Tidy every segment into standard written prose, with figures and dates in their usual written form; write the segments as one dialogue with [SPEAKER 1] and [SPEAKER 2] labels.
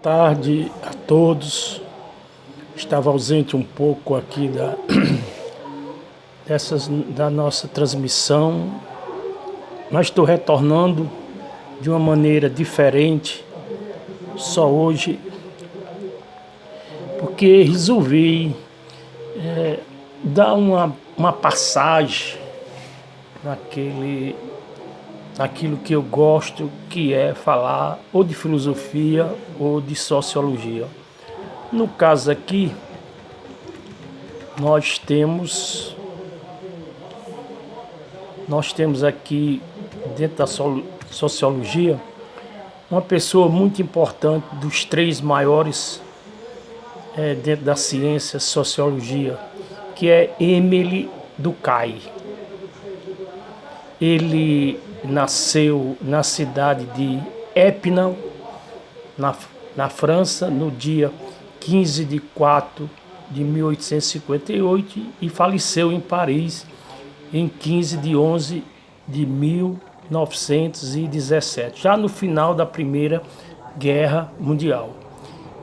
[SPEAKER 1] Tarde a todos. Estava ausente um pouco aqui da nossa transmissão, mas estou retornando de uma maneira diferente, só hoje, porque resolvi dar uma passagem naquilo que eu gosto, que é falar ou de filosofia ou de sociologia. No caso aqui, nós temos aqui, dentro da sociologia, uma pessoa muito importante, dos três maiores dentro da ciência, sociologia, que é Émile Durkheim. Ele nasceu na cidade de Épinal, na França, no dia 15 de 4 de 1858 e faleceu em Paris em 15 de 11 de 1917, já no final da Primeira Guerra Mundial.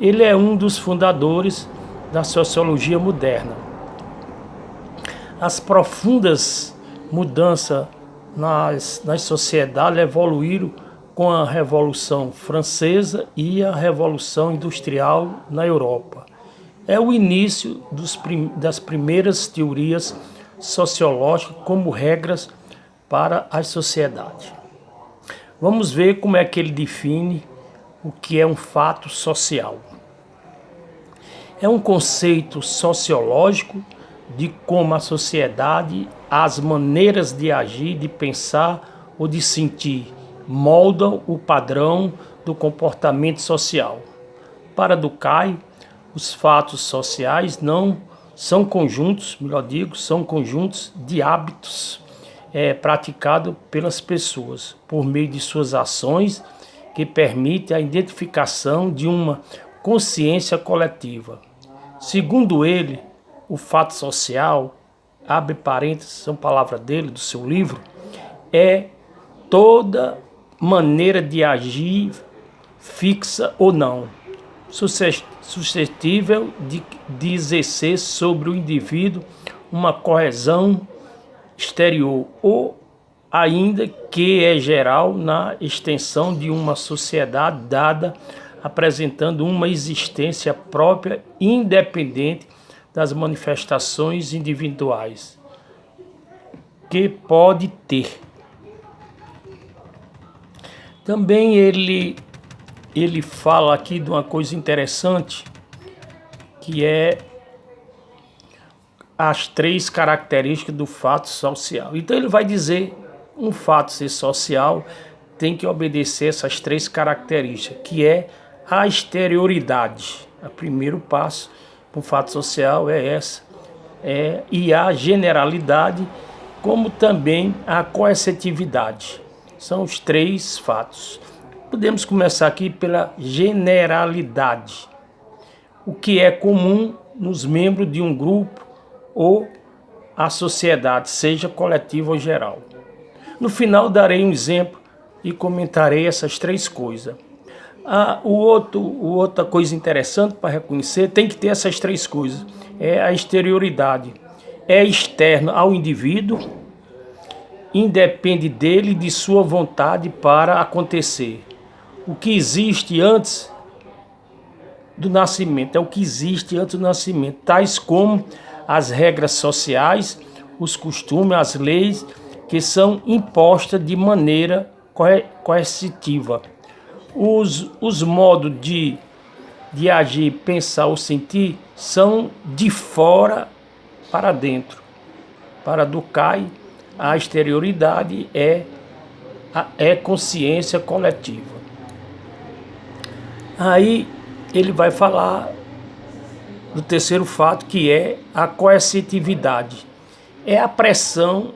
[SPEAKER 1] Ele é um dos fundadores da sociologia moderna. As profundas mudanças nas sociedades evoluíram com a Revolução Francesa e a Revolução Industrial na Europa. É o início das primeiras teorias sociológicas como regras para as sociedades. Vamos ver como é que ele define o que é um fato social. É um conceito sociológico de como a sociedade, as maneiras de agir, de pensar ou de sentir moldam o padrão do comportamento social. Para Durkheim, os fatos sociais não são conjuntos, são conjuntos de hábitos praticados pelas pessoas por meio de suas ações que permitem a identificação de uma consciência coletiva. Segundo ele, o fato social, abre parênteses, são palavras dele, do seu livro, é toda maneira de agir, fixa ou não, suscetível de exercer sobre o indivíduo uma coesão exterior ou ainda que é geral na extensão de uma sociedade dada, apresentando uma existência própria independente das manifestações individuais que pode ter. Também ele fala aqui de uma coisa interessante, que é as três características do fato social. Então ele vai dizer, um fato ser social tem que obedecer essas três características, que é a exterioridade. O primeiro passo para o fato social é essa, e a generalidade, como também a coercitividade. São os três fatos. Podemos começar aqui pela generalidade. O que é comum nos membros de um grupo ou a sociedade, seja coletiva ou geral. No final darei um exemplo e comentarei essas três coisas. Outra coisa interessante para reconhecer, tem que ter essas três coisas. É a exterioridade. É externo ao indivíduo, independe dele e de sua vontade para acontecer. O que existe antes do nascimento, é o que existe antes do nascimento, tais como as regras sociais, os costumes, as leis que são impostas de maneira coercitiva. Os modos de agir, pensar ou sentir são de fora para dentro. Para Durkheim, a exterioridade é consciência coletiva. Aí ele vai falar do terceiro fato, que é a coercitividade. É a pressão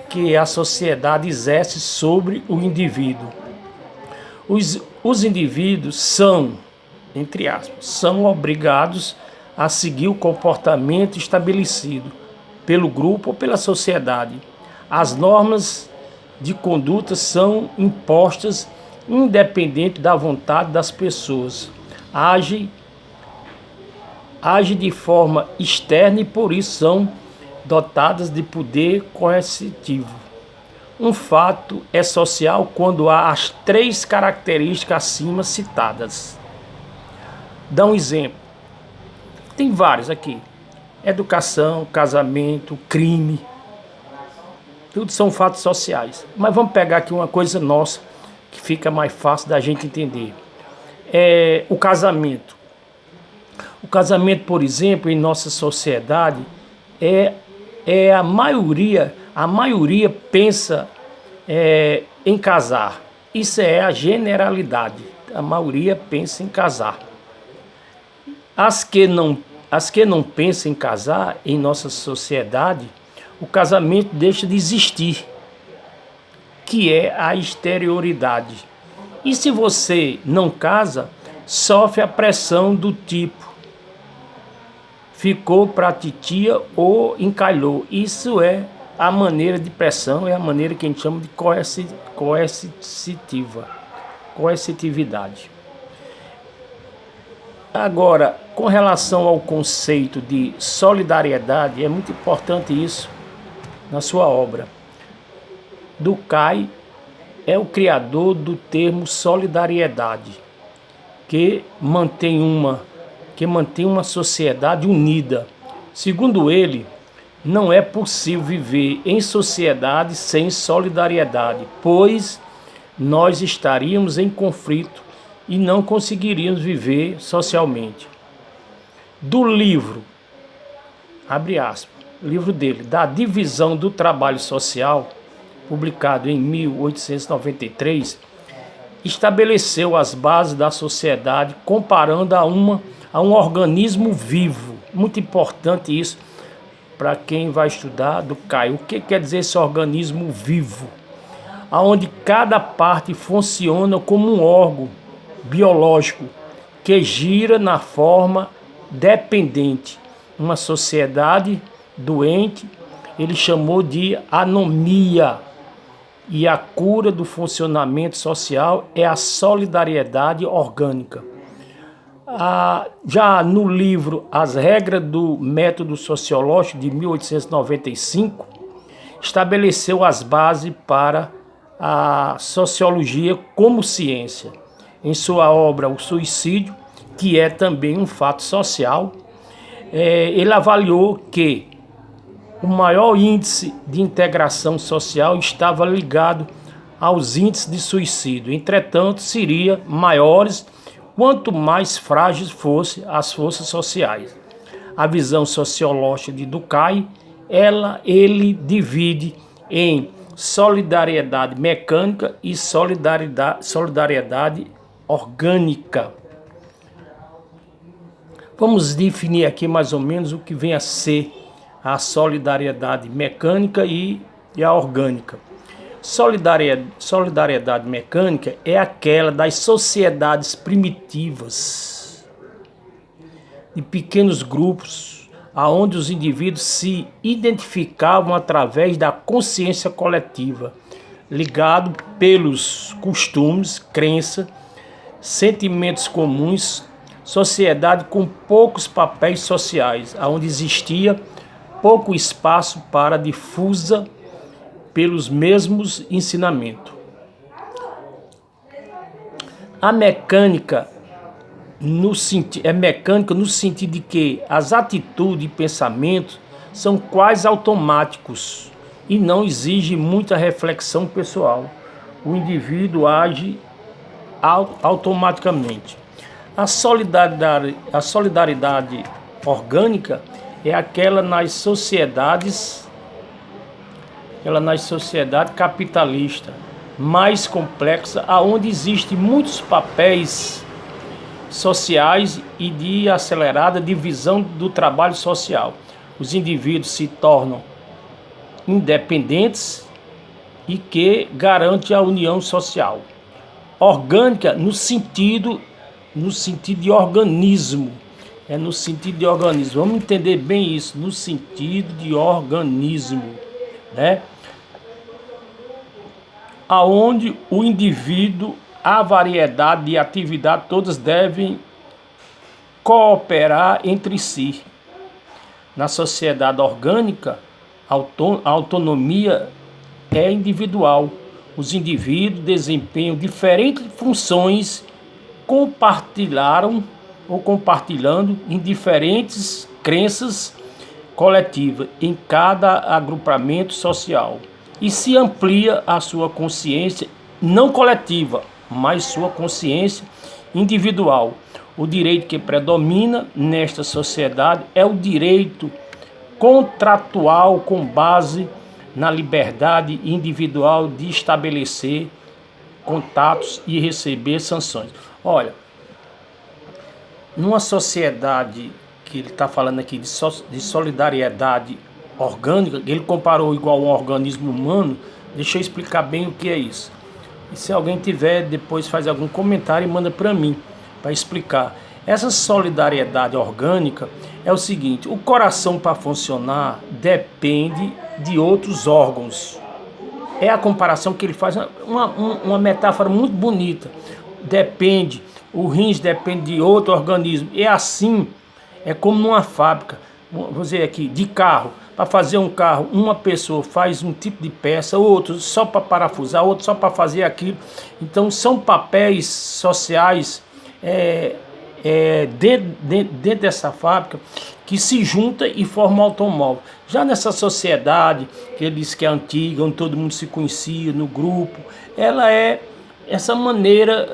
[SPEAKER 1] que a sociedade exerce sobre o indivíduo. Os indivíduos são, entre aspas, são obrigados a seguir o comportamento estabelecido pelo grupo ou pela sociedade. As normas de conduta são impostas independente da vontade das pessoas. age de forma externa e por isso são dotadas de poder coercitivo. Um fato é social quando há as três características acima citadas. Dá um exemplo. Tem vários aqui. Educação, casamento, crime. Tudo são fatos sociais. Mas vamos pegar aqui uma coisa nossa que fica mais fácil da gente entender. O casamento. O casamento, por exemplo, em nossa sociedade, a maioria pensa em casar. Isso é a generalidade. A maioria pensa em casar. As que não pensam em casar em nossa sociedade, o casamento deixa de existir, que é a exterioridade. E se você não casa, sofre a pressão do tipo ficou pra titia ou encalhou. Isso é a maneira de pressão, é a maneira que a gente chama de coercitividade. Agora, com relação ao conceito de solidariedade, é muito importante isso na sua obra. Durkheim é o criador do termo solidariedade, que mantém uma sociedade unida. Segundo ele, não é possível viver em sociedade sem solidariedade, pois nós estaríamos em conflito e não conseguiríamos viver socialmente. Do livro, abre aspas, livro dele, da Divisão do Trabalho Social, publicado em 1893, estabeleceu as bases da sociedade comparando a um organismo vivo. Muito importante isso para quem vai estudar Durkheim. O que quer dizer esse organismo vivo? Onde cada parte funciona como um órgão biológico que gira na forma dependente. Uma sociedade doente, ele chamou de anomia. E a cura do funcionamento social é a solidariedade orgânica. Já no livro As Regras do Método Sociológico, de 1895, estabeleceu as bases para a sociologia como ciência. Em sua obra O Suicídio, que é também um fato social, ele avaliou que o maior índice de integração social estava ligado aos índices de suicídio. Entretanto, seriam maiores quanto mais frágeis fossem as forças sociais. A visão sociológica de Durkheim, ele divide em solidariedade mecânica e solidariedade orgânica. Vamos definir aqui mais ou menos o que vem a ser a solidariedade mecânica e a orgânica. Solidariedade mecânica é aquela das sociedades primitivas, de pequenos grupos, onde os indivíduos se identificavam através da consciência coletiva, ligado pelos costumes, crenças, sentimentos comuns, sociedade com poucos papéis sociais, onde existia pouco espaço para difusa pelos mesmos ensinamentos. A mecânica é mecânica no sentido de que as atitudes e pensamentos são quase automáticos e não exigem muita reflexão pessoal. O indivíduo age automaticamente. A solidariedade orgânica é aquela nas sociedades capitalistas mais complexa, onde existem muitos papéis sociais e de acelerada divisão do trabalho social. Os indivíduos se tornam independentes e que garante a união social. Orgânica no sentido de organismo. No sentido de organismo. Vamos entender bem isso, no sentido de organismo, né? Aonde o indivíduo, a variedade de atividade, todas devem cooperar entre si. Na sociedade orgânica, a autonomia é individual. Os indivíduos desempenham diferentes funções, compartilhando em diferentes crenças coletivas em cada agrupamento social, e se amplia a sua consciência não coletiva, mas sua consciência individual. O direito que predomina nesta sociedade é o direito contratual com base na liberdade individual de estabelecer contatos e receber sanções. Olha, numa sociedade que ele está falando aqui de solidariedade orgânica, ele comparou igual a um organismo humano. Deixa eu explicar bem o que é isso. E se alguém tiver, depois faz algum comentário e manda para mim, para explicar. Essa solidariedade orgânica é o seguinte: o coração, para funcionar, depende de outros órgãos. É a comparação que ele faz, uma metáfora muito bonita. O rins depende de outro organismo. É assim, é como numa fábrica, vou dizer aqui, de carro. Para fazer um carro, uma pessoa faz um tipo de peça, outro só para parafusar, outro só para fazer aquilo. Então são papéis sociais dentro dessa fábrica que se junta e forma um automóvel. Já nessa sociedade, que ele diz que é antiga, onde todo mundo se conhecia no grupo, ela é essa maneira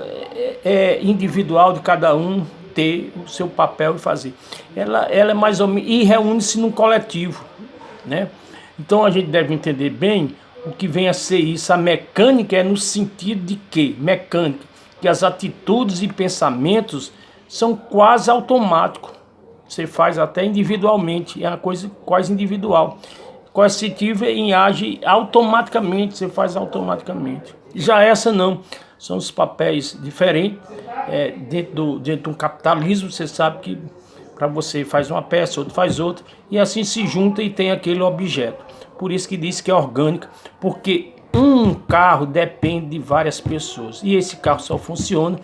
[SPEAKER 1] individual de cada um ter o seu papel e fazer. Ela é mais ou menos, e reúne-se num coletivo, né? Então a gente deve entender bem o que vem a ser isso. A mecânica é no sentido de que? Mecânica, que as atitudes e pensamentos são quase automáticos. Você faz até individualmente, é uma coisa quase individual. Coercitiva em age automaticamente, você faz automaticamente. Já essa não, são os papéis diferentes. Dentro de um capitalismo, você sabe que para você faz uma peça, outro faz outra, e assim se junta e tem aquele objeto. Por isso que diz que é orgânica, porque um carro depende de várias pessoas, e esse carro só funciona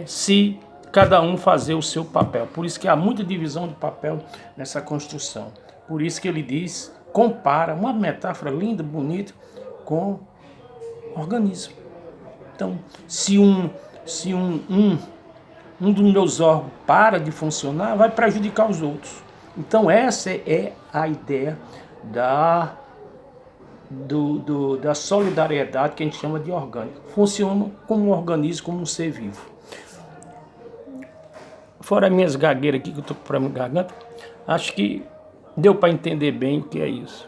[SPEAKER 1] se cada um fazer o seu papel. Por isso que há muita divisão de papel nessa construção. Por isso que ele diz, compara, uma metáfora linda, bonita, com organismo. Então, se um dos meus órgãos para de funcionar, vai prejudicar os outros. Então essa é a ideia da solidariedade, que a gente chama de orgânica. Funciona como um organismo, como um ser vivo. Fora as minhas gagueiras aqui, que eu estou com problema de garganta, acho que deu para entender bem o que é isso.